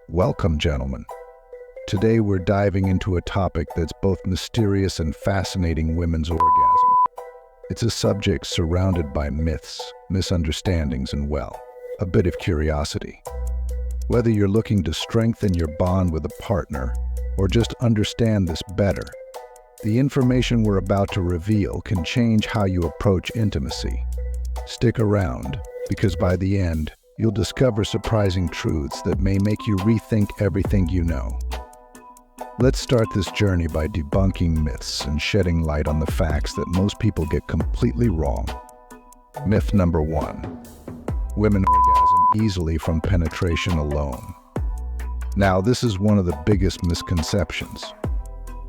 Welcome, gentlemen. Today we're diving into a topic that's both mysterious and fascinating: women's orgasm. It's a subject surrounded by myths, misunderstandings, and, well, a bit of curiosity. Whether you're looking to strengthen your bond with a partner or just understand this better, the information we're about to reveal can change how you approach intimacy. Stick around, because by the end, you'll discover surprising truths that may make you rethink everything you know. Let's start this journey by debunking myths and shedding light on the facts that most people get completely wrong. Myth number 1. Women orgasm easily from penetration alone. Now, this is one of the biggest misconceptions.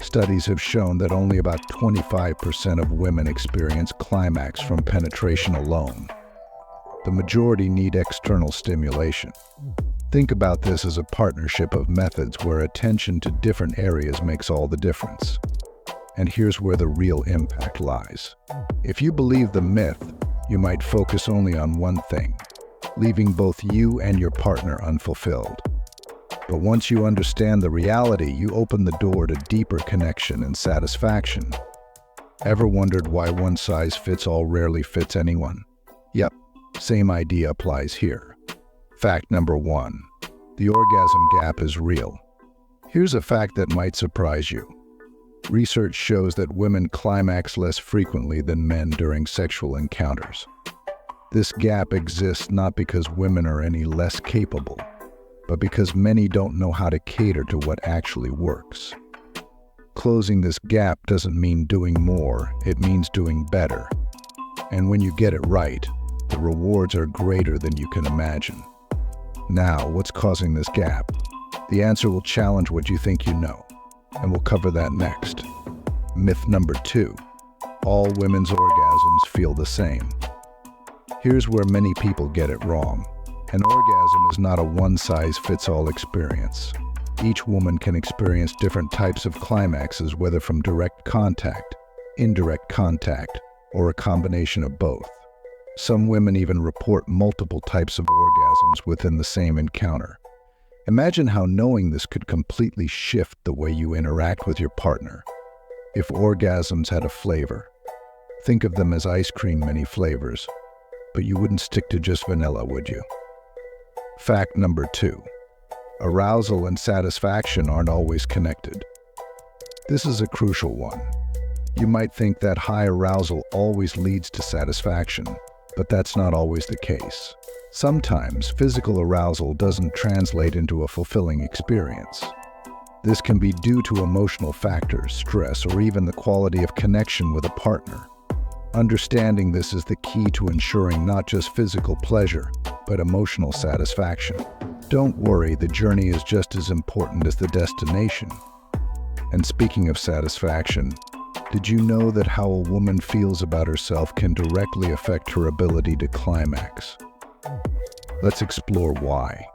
Studies have shown that only about 25% of women experience climax from penetration alone. The majority need external stimulation. Think about this as a partnership of methods where attention to different areas makes all the difference. And here's where the real impact lies. If you believe the myth, you might focus only on one thing, leaving both you and your partner unfulfilled. But once you understand the reality, you open the door to deeper connection and satisfaction. Ever wondered why one size fits all rarely fits anyone? Yep. Same idea applies here. Fact number 1. The orgasm gap is real. Here's a fact that might surprise you. Research shows that women climax less frequently than men during sexual encounters. This gap exists not because women are any less capable, but because many don't know how to cater to what actually works. Closing this gap doesn't mean doing more, it means doing better. And when you get it right, the rewards are greater than you can imagine. Now, what's causing this gap? The answer will challenge what you think you know, and we'll cover that next. Myth number 2. All women's orgasms feel the same. Here's where many people get it wrong. An orgasm is not a one-size-fits-all experience. Each woman can experience different types of climaxes, whether from direct contact, indirect contact, or a combination of both. Some women even report multiple types of orgasms within the same encounter. Imagine how knowing this could completely shift the way you interact with your partner. If orgasms had a flavor, think of them as ice cream, many flavors, but you wouldn't stick to just vanilla, would you? Fact number 2. Arousal and satisfaction aren't always connected. This is a crucial one. You might think that high arousal always leads to satisfaction, but that's not always the case. Sometimes physical arousal doesn't translate into a fulfilling experience. This can be due to emotional factors, stress, or even the quality of connection with a partner. Understanding this is the key to ensuring not just physical pleasure, but emotional satisfaction. Don't worry, the journey is just as important as the destination. And speaking of satisfaction, did you know that how a woman feels about herself can directly affect her ability to climax? Let's explore why.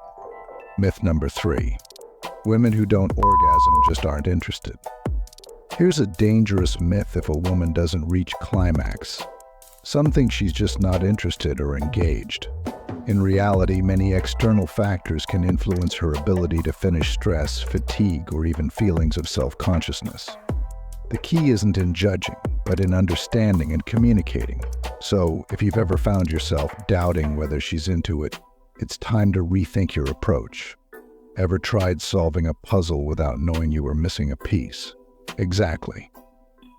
Myth number 3. Women who don't orgasm just aren't interested. Here's a dangerous myth: if a woman doesn't reach climax, some think she's just not interested or engaged. In reality, many external factors can influence her ability to finish: stress, fatigue, or even feelings of self-consciousness. The key isn't in judging, but in understanding and communicating. So, if you've ever found yourself doubting whether she's into it, it's time to rethink your approach. Ever tried solving a puzzle without knowing you were missing a piece? Exactly.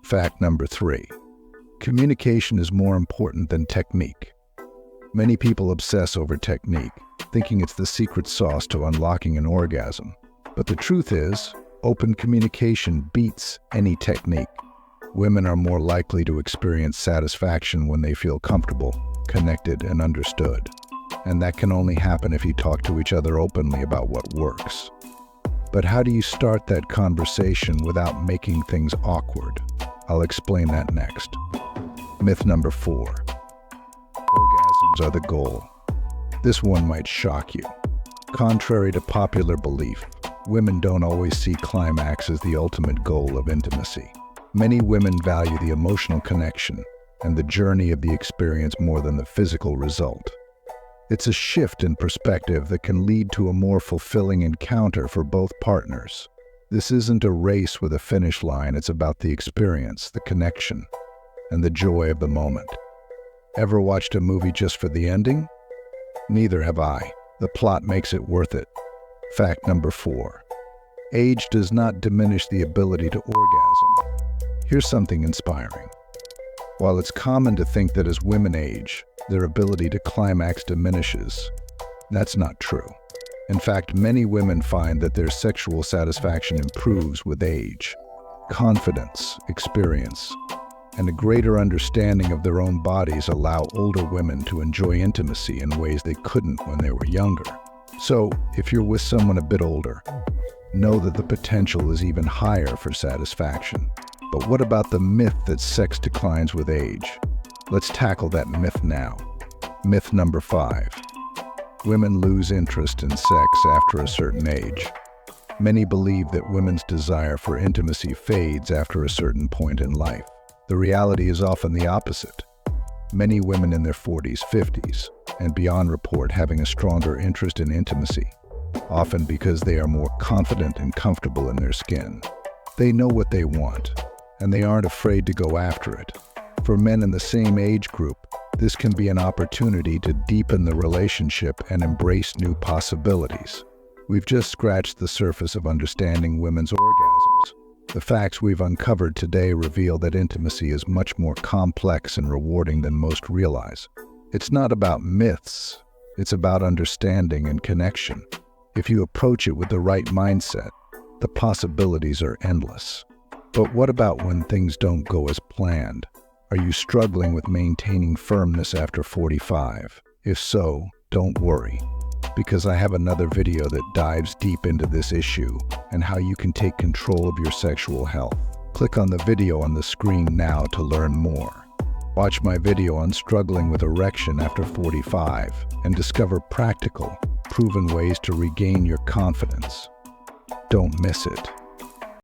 Fact number 3. Communication is more important than technique. Many people obsess over technique, thinking it's the secret sauce to unlocking an orgasm. But the truth is, open communication beats any technique. Women are more likely to experience satisfaction when they feel comfortable, connected, and understood. And that can only happen if you talk to each other openly about what works. But how do you start that conversation without making things awkward? I'll explain that next. Myth number 4. Orgasms are the goal. This one might shock you. Contrary to popular belief, women don't always see climax as the ultimate goal of intimacy. Many women value the emotional connection and the journey of the experience more than the physical result. It's a shift in perspective that can lead to a more fulfilling encounter for both partners. This isn't a race with a finish line, it's about the experience, the connection, and the joy of the moment. Ever watched a movie just for the ending? Neither have I. The plot makes it worth it. Fact number 4. Age does not diminish the ability to orgasm. Here's something inspiring. While it's common to think that as women age, their ability to climax diminishes, that's not true. In fact, many women find that their sexual satisfaction improves with age. Confidence, experience, and a greater understanding of their own bodies allow older women to enjoy intimacy in ways they couldn't when they were younger. So, if you're with someone a bit older, know that the potential is even higher for satisfaction. But what about the myth that sex declines with age? Let's tackle that myth now. Myth number 5. Women lose interest in sex after a certain age. Many believe that women's desire for intimacy fades after a certain point in life. The reality is often the opposite. Many women in their 40s, 50s, and beyond report having a stronger interest in intimacy, often because they are more confident and comfortable in their skin. They know what they want, and they aren't afraid to go after it. For men in the same age group, this can be an opportunity to deepen the relationship and embrace new possibilities. We've just scratched the surface of understanding women's orgasms. The facts we've uncovered today reveal that intimacy is much more complex and rewarding than most realize. It's not about myths, it's about understanding and connection. If you approach it with the right mindset, the possibilities are endless. But what about when things don't go as planned? Are you struggling with maintaining firmness after 45? If so, don't worry, because I have another video that dives deep into this issue and how you can take control of your sexual health. Click on the video on the screen now to learn more. Watch my video on struggling with erection after 45 and discover practical, proven ways to regain your confidence. Don't miss it.